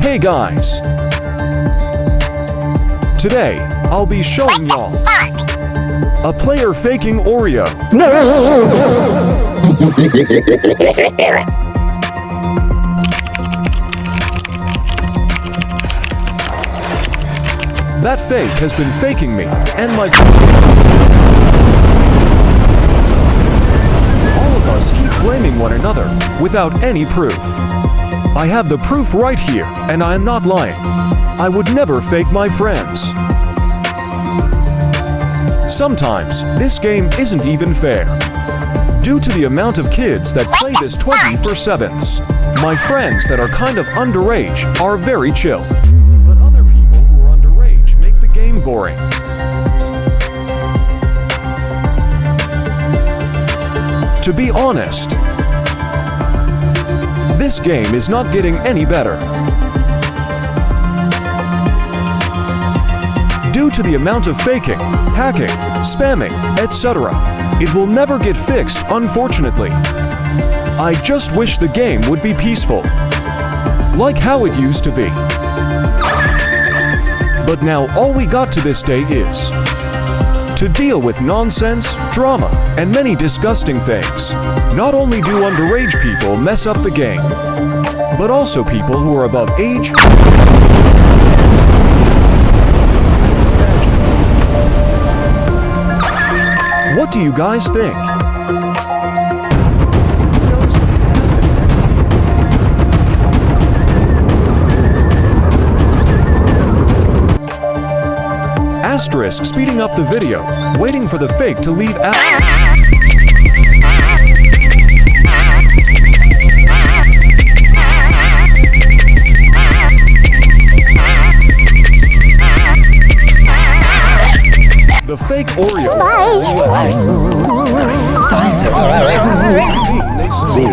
Hey guys! Today, I'll be showing y'all a player faking Oreo. That fake has been faking me and my all of us keep blaming one another without any proof. I have the proof right here, and I am not lying. I would never fake my friends. Sometimes, this game isn't even fair. Due to the amount of kids that play this 24/7, my friends that are kind of underage are very chill. But other people who are underage make the game boring. To be honest, this game is not getting any better. Due to the amount of faking, hacking, spamming, etc., it will never get fixed, unfortunately. I just wish the game would be peaceful, like how it used to be. But now all we got to this day is to deal with nonsense, drama, and many disgusting things. Not only do underage people mess up the game, but also people who are above age. What do you guys think? Asterisk speeding up the video, waiting for the fake to leave the fake Oreo. They still be